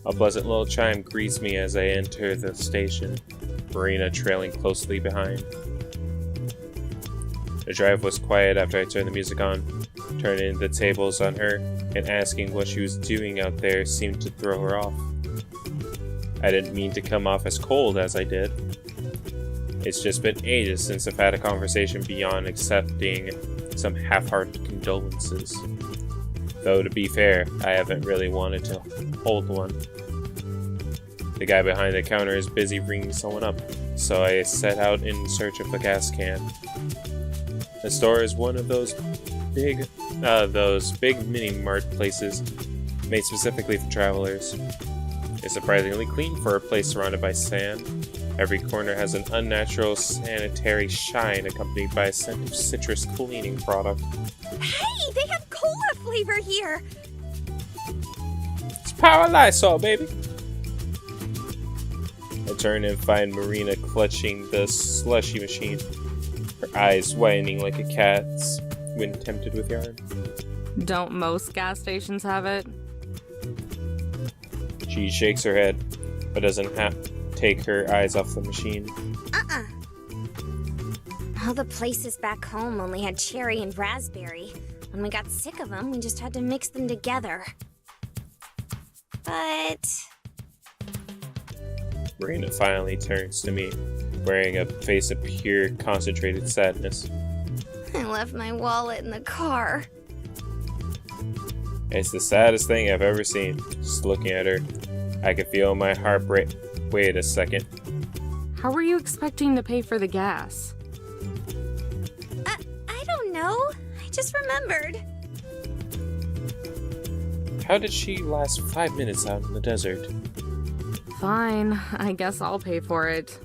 A pleasant little chime greets me as I enter the station, Marina trailing closely behind. The drive was quiet after I turned the music on. Turning the tables on her and asking what she was doing out there seemed to throw her off. I didn't mean to come off as cold as I did. It's just been ages since I've had a conversation beyond accepting some half-hearted condolences. Though to be fair, I haven't really wanted to hold one. The guy behind the counter is busy ringing someone up, so I set out in search of the gas can. The store is one of those big mini-mart places made specifically for travelers. It's surprisingly clean for a place surrounded by sand. Every corner has an unnatural sanitary shine accompanied by a scent of citrus cleaning product. Hey, they have cola flavor here! It's power Lysol, baby! I turn and find Marina clutching the slushy machine, her eyes whitening like a cat's when tempted with yarn. Don't most gas stations have it? She shakes her head, but doesn't take her eyes off the machine. All the places back home only had cherry and raspberry. When we got sick of them, we just had to mix them together. But... Marina finally turns to me, wearing a face of pure, concentrated sadness. I left my wallet in the car. It's the saddest thing I've ever seen. Just looking at her, I could feel my heart break. Wait a second. How were you expecting to pay for the gas? I don't know. I just remembered. How did she last 5 minutes out in the desert? Fine, I guess I'll pay for it.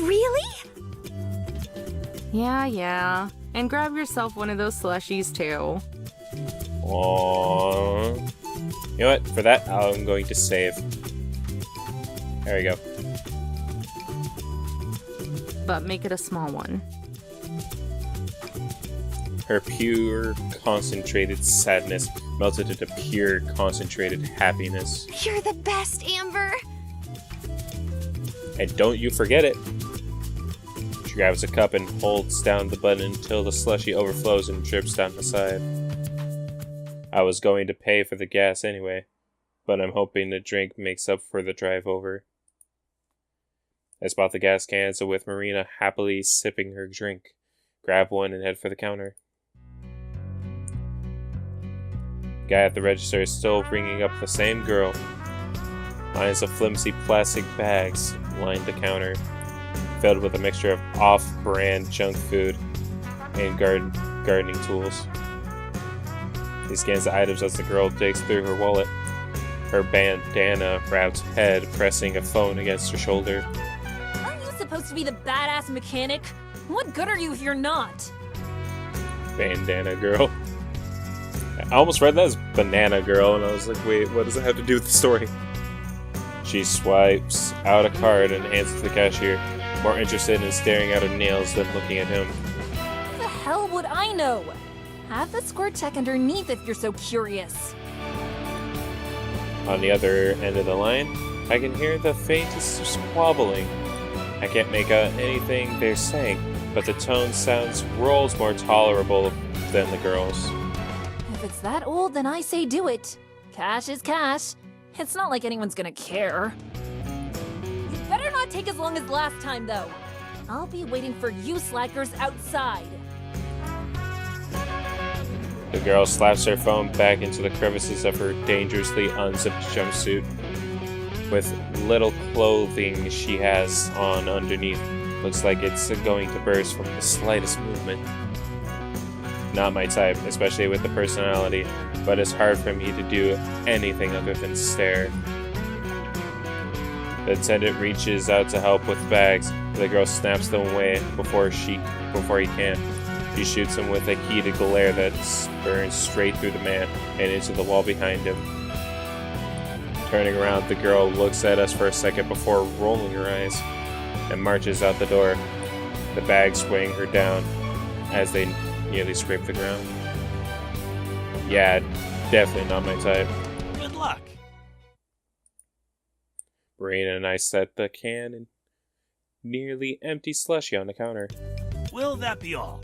Really? Yeah. And grab yourself one of those slushies too. Aww. You know what? For that, I'm going to save. There we go. But make it a small one. Her pure, concentrated sadness melted into pure, concentrated happiness. You're the best, Amber. And don't you forget it. She grabs a cup and holds down the button until the slushy overflows and drips down the side. I was going to pay for the gas anyway, but I'm hoping the drink makes up for the drive over. I spot the gas can, so with Marina happily sipping her drink, grab one and head for the counter. The guy at the register is still ringing up the same girl. Lines of flimsy plastic bags line the counter, filled with a mixture of off-brand junk food and gardening tools. He scans the items as the girl digs through her wallet, her bandana-wrapped head pressing a phone against her shoulder. Aren't you supposed to be the badass mechanic? What good are you if you're not? Bandana girl. I almost read that as banana girl, and I was like, wait, what does it have to do with the story? She swipes out a card and hands it to the cashier, more interested in staring at her nails than looking at him. How the hell would I know? Have the score check underneath if you're so curious. On the other end of the line, I can hear the faintest squabbling. I can't make out anything they're saying, but the tone sounds worlds more tolerable than the girl's. If it's that old, then I say do it. Cash is cash. It's not like anyone's gonna care. You better not take as long as last time, though. I'll be waiting for you slackers outside. The girl slaps her phone back into the crevices of her dangerously unzipped jumpsuit. With little clothing she has on underneath, looks like it's going to burst from the slightest movement. Not my type, especially with the personality, but it's hard for me to do anything other than stare. The attendant reaches out to help with bags, but the girl snaps them away before he can. She shoots him with a heated glare that burns straight through the man and into the wall behind him. Turning around, the girl looks at us for a second before rolling her eyes and marches out the door, the bags weighing her down as they nearly scrape the ground. Yeah, definitely not my type. Good luck. Marina and I set the can and nearly empty slushie on the counter. Will that be all?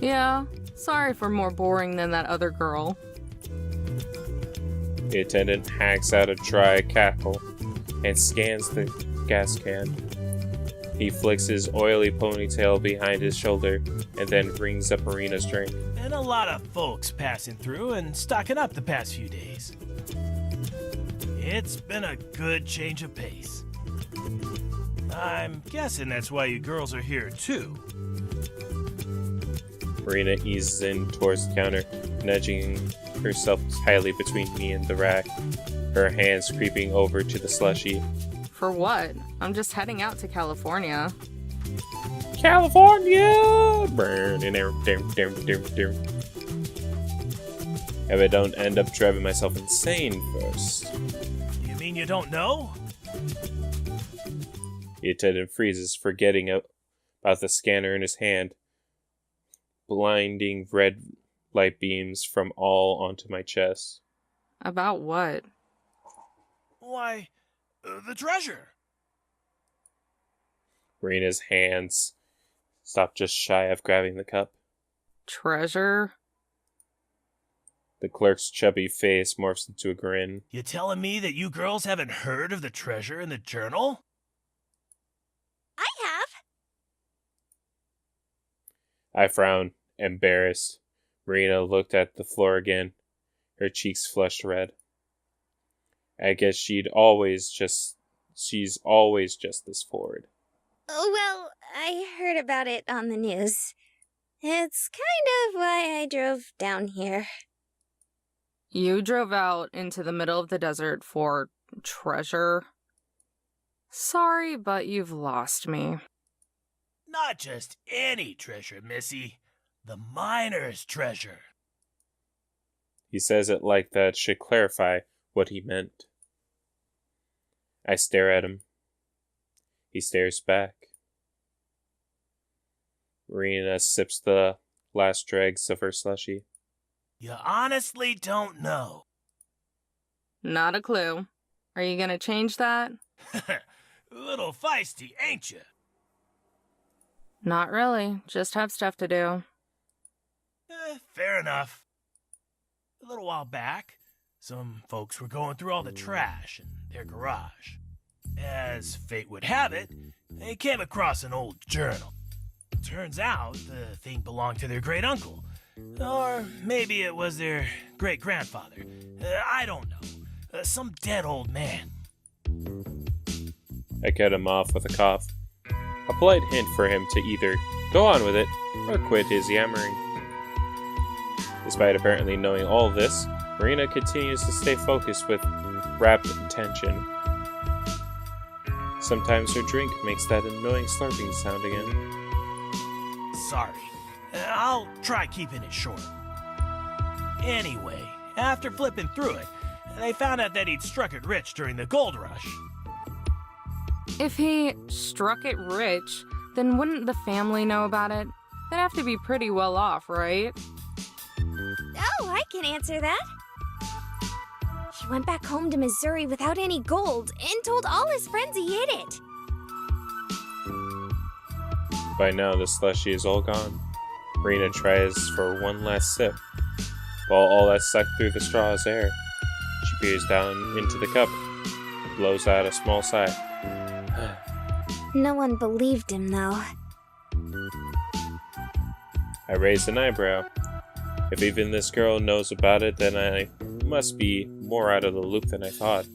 Yeah, sorry for more boring than that other girl. The attendant hacks out a dry cackle and scans the gas can. He flicks his oily ponytail behind his shoulder and then rings up Marina's drink. Been a lot of folks passing through and stocking up the past few days. It's been a good change of pace. I'm guessing that's why you girls are here too. Marina eases in towards the counter, nudging herself tightly between me and the rack, her hands creeping over to the slushie. For what? I'm just heading out to California. California! If I don't end up driving myself insane first. You mean you don't know? The attendant freezes, forgetting about the scanner in his hand. Blinding red light beams from all onto my chest. About what? Why, the treasure. Marina's hands stop just shy of grabbing the cup. Treasure? The clerk's chubby face morphs into a grin. You telling me that you girls haven't heard of the treasure in the journal? I have. I frown, embarrassed. Marina looked at the floor again, her cheeks flushed red. I guess she's always just this forward. Oh, well, I heard about it on the news. It's kind of why I drove down here. You drove out into the middle of the desert for treasure? Sorry, but you've lost me. Not just any treasure, Missy. The miner's treasure. He says it like that should clarify what he meant. I stare at him. He stares back. Marina sips the last dregs of her slushie. You honestly don't know. Not a clue. Are you gonna change that? A little feisty, ain't you? Not really. Just have stuff to do. Fair enough. A little while back, some folks were going through all the trash in their garage. As fate would have it, they came across an old journal. Turns out the thing belonged to their great-uncle. Or maybe it was their great-grandfather. I don't know. Some dead old man. I cut him off with a cough. A polite hint for him to either go on with it or quit his yammering. Despite apparently knowing all this, Marina continues to stay focused with rapt attention. Sometimes her drink makes that annoying slurping sound again. Sorry. I'll try keeping it short. Anyway, after flipping through it, they found out that he'd struck it rich during the gold rush. If he struck it rich, then wouldn't the family know about it? They'd have to be pretty well off, right? Oh, I can answer that. He went back home to Missouri without any gold and told all his friends he hid it. By now, the slushie is all gone. Marina tries for one last sip. While all that's sucked through the straw is air, she peers down into the cup, blows out a small sigh. No one believed him, though. I raise an eyebrow. If even this girl knows about it, then I must be more out of the loop than I thought.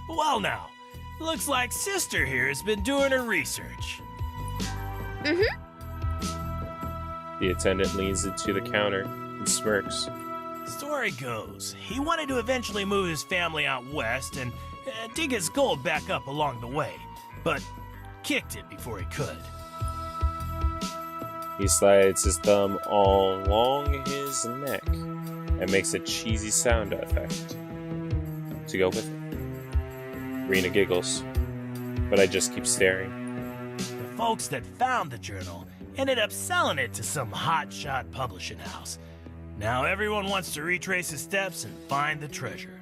Well now, looks like Sister here has been doing her research. Mm-hmm. The attendant leans into the counter and smirks. Story goes, he wanted to eventually move his family out west and dig his gold back up along the way, but kicked it before he could. He slides his thumb along his neck and makes a cheesy sound effect to go with it. Marina giggles, but I just keep staring. The folks that found the journal ended up selling it to some hotshot publishing house. Now everyone wants to retrace his steps and find the treasure.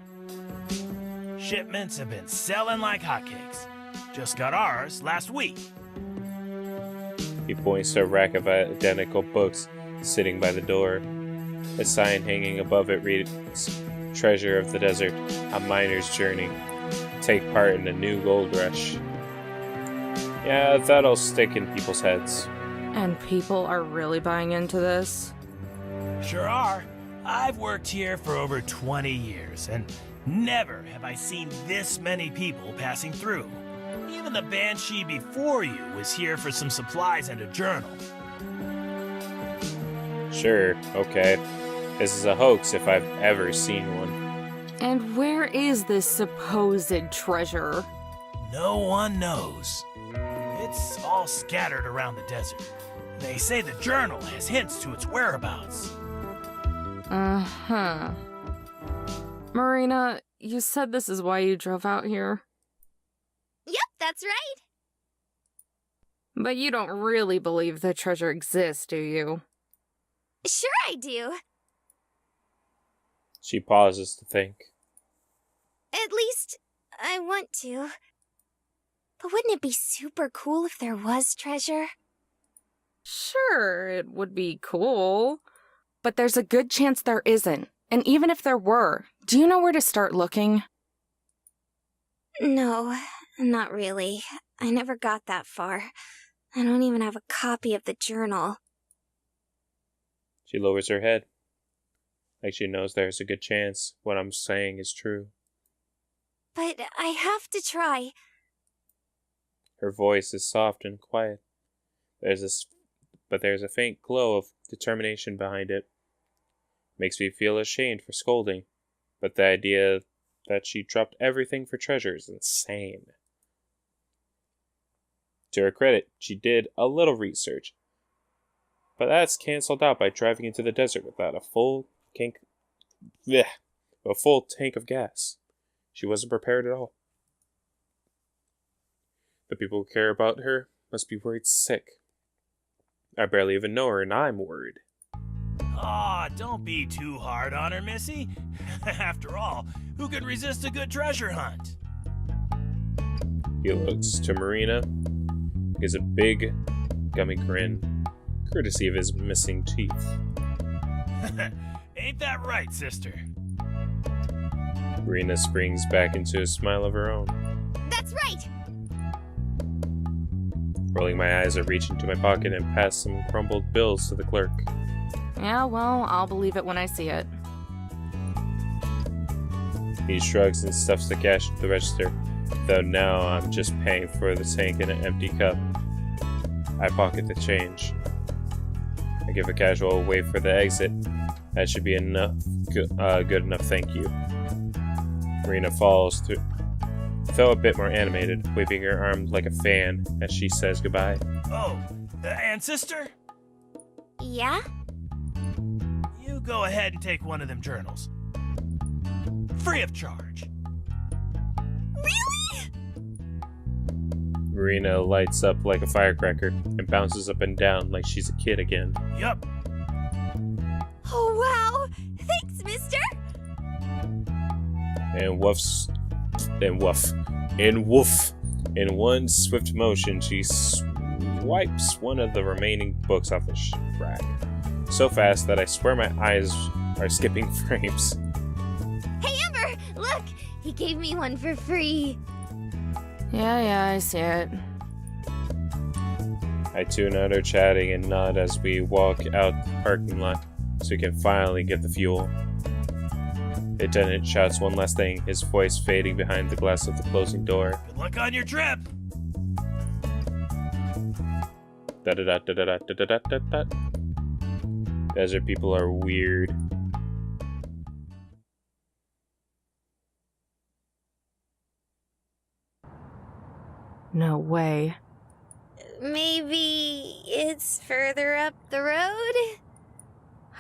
shipments have been selling like hotcakes. Just got ours last week. He points to a rack of identical books sitting by the door. A sign hanging above it reads, "Treasure of the Desert, a miner's journey. Take part in a new gold rush." Yeah, that'll stick in people's heads. And people are really buying into this? Sure are. I've worked here for over 20 years, and never have I seen this many people passing through. Even the banshee before you was here for some supplies and a journal. Sure, okay. This is a hoax if I've ever seen one. And where is this supposed treasure? No one knows. It's all scattered around the desert. They say the journal has hints to its whereabouts. Uh-huh. Marina, you said this is why you drove out here. Yep, that's right. But you don't really believe the treasure exists, do you? Sure I do. She pauses to think. At least, I want to. But wouldn't it be super cool if there was treasure? Sure, it would be cool. But there's a good chance there isn't. And even if there were, do you know where to start looking? No, not really. I never got that far. I don't even have a copy of the journal. She lowers her head, like she knows there's a good chance what I'm saying is true. But I have to try. Her voice is soft and quiet. But there's a faint glow of determination behind it. Makes me feel ashamed for scolding, but the idea that she dropped everything for treasure is insane. To her credit, she did a little research, but that's cancelled out by driving into the desert without a full tank of gas. She wasn't prepared at all. The people who care about her must be worried sick. I barely even know her, and I'm worried. Aw, don't be too hard on her, Missy. After all, who could resist a good treasure hunt? He looks to Marina, gives a big, gummy grin, courtesy of his missing teeth. Ain't that right, sister? Marina springs back into a smile of her own. That's right! Rolling my eyes, I reach into my pocket and pass some crumpled bills to the clerk. Yeah, well, I'll believe it when I see it. He shrugs and stuffs the cash into the register, though now I'm just paying for the tank in an empty cup. I pocket the change. I give a casual wave for the exit. That should be enough. Good enough, thank you. Marina follows through, though a bit more animated, waving her arm like a fan as she says goodbye. Oh, and sister? Yeah? You go ahead and take one of them journals. Free of charge. Really? Marina lights up like a firecracker and bounces up and down like she's a kid again. Yup. Oh, wow! Thanks, mister! And woof. In one swift motion, she swipes one of the remaining books off the rack. So fast that I swear my eyes are skipping frames. Hey, Amber! Look! He gave me one for free. Yeah, I see it. I tune out her chatting and nod as we walk out the parking lot so we can finally get the fuel. The attendant shouts one last thing, his voice fading behind the glass of the closing door. Good luck on your trip. Da-da-da-da-da-da-da-da-da. Desert people are weird. No way. Maybe it's further up the road?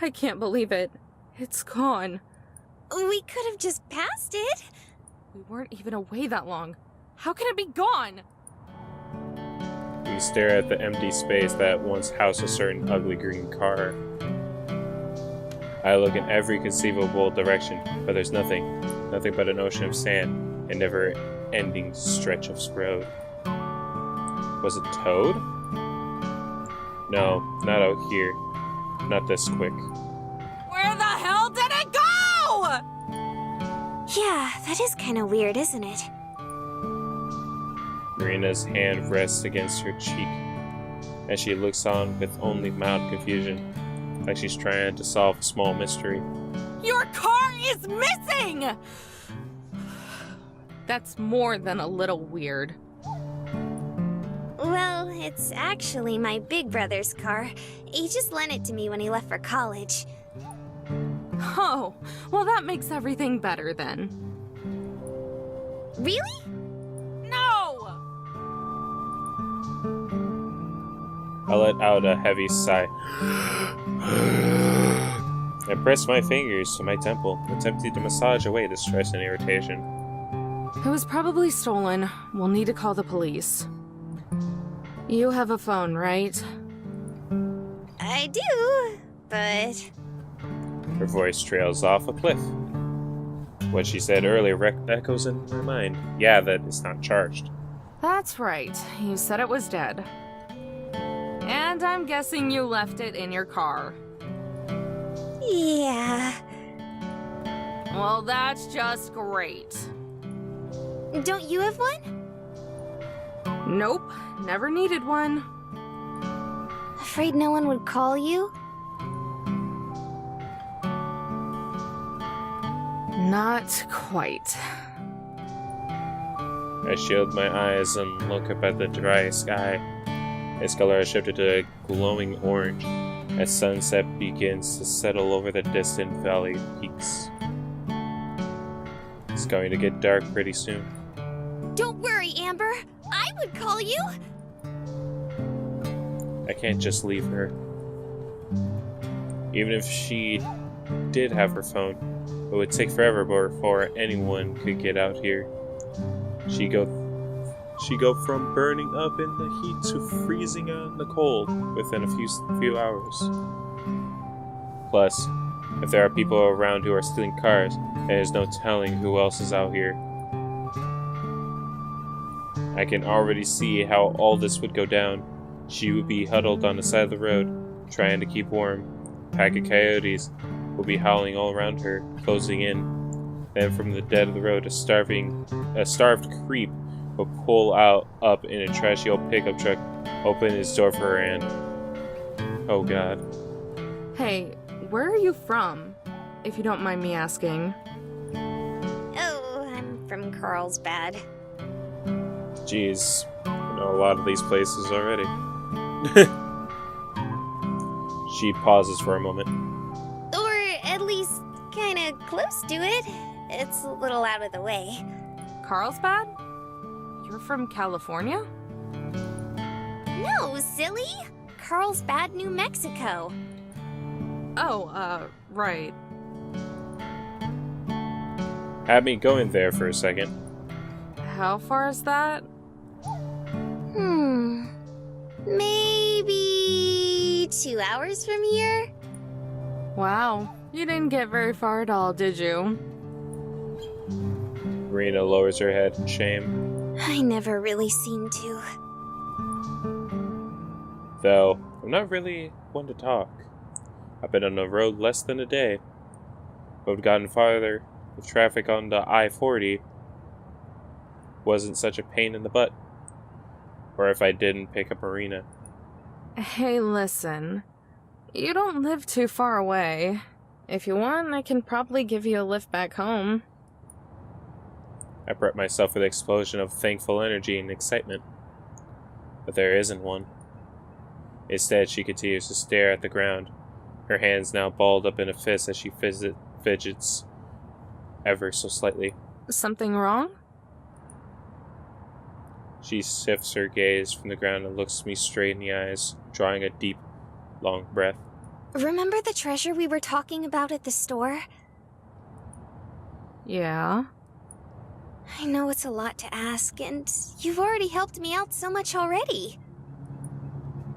I can't believe it. It's gone. We could have just passed it. We weren't even away that long. How can it be gone? We stare at the empty space that once housed a certain ugly green car. I look in every conceivable direction, but there's nothing. Nothing but an ocean of sand a never-ending stretch of road. Was it Toad? No, not out here. Not this quick. Where the hell did it go? Yeah, that is kind of weird, isn't it? Marina's hand rests against her cheek as she looks on with only mild confusion, like she's trying to solve a small mystery. Your car is missing! That's more than a little weird. Well, it's actually my big brother's car. He just lent it to me when he left for college. Oh, well that makes everything better then. Really? No! I let out a heavy sigh. I pressed my fingers to my temple, attempting to massage away the stress and irritation. It was probably stolen. We'll need to call the police. You have a phone, right? I do, but... Her voice trails off a cliff. What she said earlier echoes in my mind. Yeah, that it's not charged. That's right. You said it was dead. And I'm guessing you left it in your car. Yeah. Well, that's just great. Don't you have one? Nope, never needed one. Afraid no one would call you? Not quite. I shield my eyes and look up at the dry sky. Its color has shifted to a glowing orange as sunset begins to settle over the distant valley peaks. It's going to get dark pretty soon. Don't worry, Amber. I would call you. I can't just leave her. Even if she did have her phone, it would take forever before anyone could get out here. She go from burning up in the heat to freezing out in the cold within a few hours. Plus, if there are people around who are stealing cars, there's no telling who else is out here. I can already see how all this would go down. She would be huddled on the side of the road, trying to keep warm. A pack of coyotes will be howling all around her, closing in. Then from the dead of the road, a starved creep will pull up in a trashy old pickup truck, open his door for her, and... oh god. Hey, where are you from? If you don't mind me asking. Oh, I'm from Carlsbad. Jeez, I know a lot of these places already. She pauses for a moment. Or at least kinda close to it. It's a little out of the way. Carlsbad? You're from California? No, silly! Carlsbad, New Mexico. Oh, right. Had me going there for a second. How far is that? Maybe 2 hours from here? Wow, you didn't get very far at all, did you? Marina lowers her head in shame. I never really seem to. Though, I'm not really one to talk. I've been on the road less than a day. If I would gotten farther, if traffic on the I-40 wasn't such a pain in the butt. Or if I didn't pick up Marina. Hey, listen. You don't live too far away. If you want, I can probably give you a lift back home. I prep myself for the explosion of thankful energy and excitement. But there isn't one. Instead, she continues to stare at the ground, her hands now balled up in a fist as she fidgets ever so slightly. Something wrong? She shifts her gaze from the ground and looks me straight in the eyes, drawing a deep, long breath. Remember the treasure we were talking about at the store? Yeah? I know it's a lot to ask, and you've already helped me out so much already.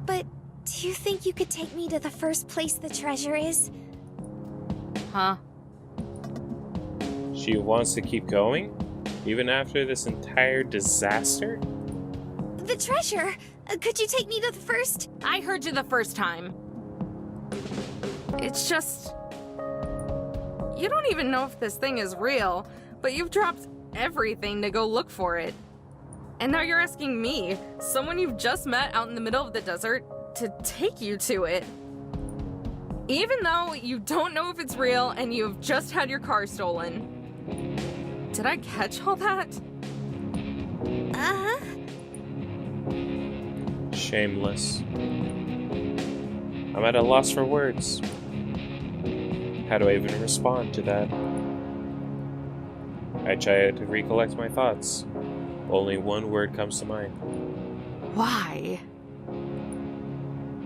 But do you think you could take me to the first place the treasure is? Huh? She wants to keep going? Even after this entire disaster? The treasure! Could you take me to the first? I heard you the first time. It's just... You don't even know if this thing is real, but you've dropped everything to go look for it. And now you're asking me, someone you've just met out in the middle of the desert, to take you to it. Even though you don't know if it's real and you've just had your car stolen. Did I catch all that? Uh-huh. Shameless. I'm at a loss for words. How do I even respond to that? I try to recollect my thoughts. Only one word comes to mind. Why?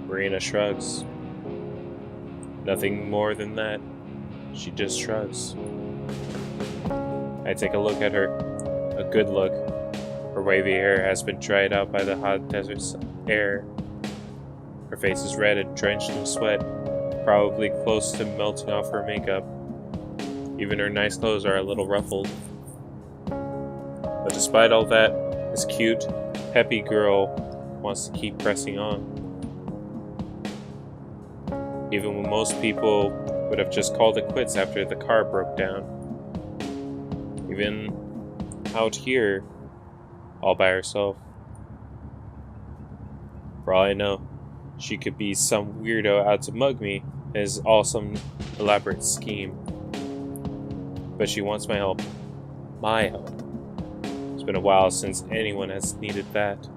Marina shrugs. Nothing more than that. She just shrugs. I take a look at her. A good look. Her wavy hair has been dried out by the hot desert air. Her face is red and drenched in sweat, probably close to melting off her makeup. Even her nice clothes are a little ruffled. But despite all that, this cute, peppy girl wants to keep pressing on. Even when most people would have just called it quits after the car broke down. Even out here, all by herself. For all I know, she could be some weirdo out to mug me, and is all some elaborate scheme. But she wants my help. My help. It's been a while since anyone has needed that.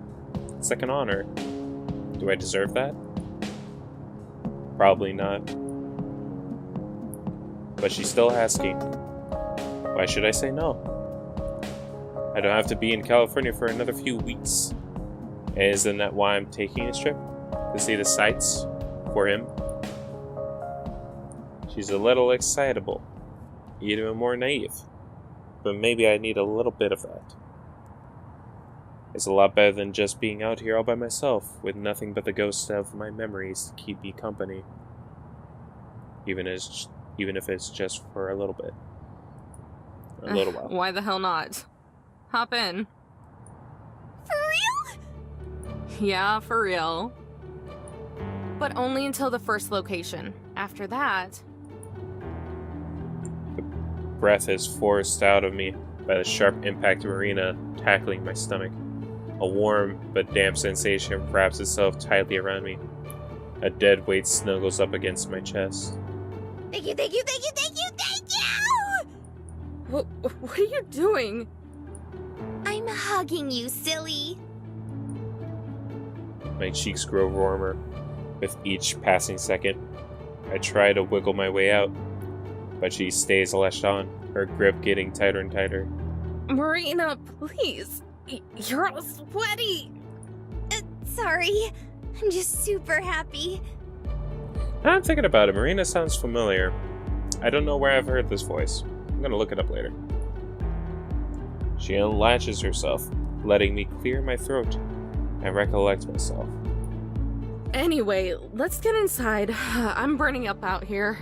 It's like an honor. Do I deserve that? Probably not. But she's still asking. Why should I say no? I don't have to be in California for another few weeks. And isn't that why I'm taking this trip? To see the sights? For him? She's a little excitable. Even more naive. But maybe I need a little bit of that. It's a lot better than just being out here all by myself, with nothing but the ghosts of my memories to keep me company. Even if it's just for a little bit. A little while. Why the hell not? Hop in. For real? Yeah, for real. But only until the first location. After that... Breath is forced out of me by the sharp impact of Marina tackling my stomach. A warm but damp sensation wraps itself tightly around me. A dead weight snuggles up against my chest. Thank you, thank you, thank you, thank you, thank you! What are you doing? I'm hugging you, silly. My cheeks grow warmer with each passing second. I try to wiggle my way out, but she stays lashed on, her grip getting tighter and tighter. Marina, please. You're all sweaty. Sorry. I'm just super happy. Now I'm thinking about it. Marina sounds familiar. I don't know where I've heard this voice. I'm gonna look it up later. She unlatches herself, letting me clear my throat and recollect myself. Anyway, let's get inside. I'm burning up out here.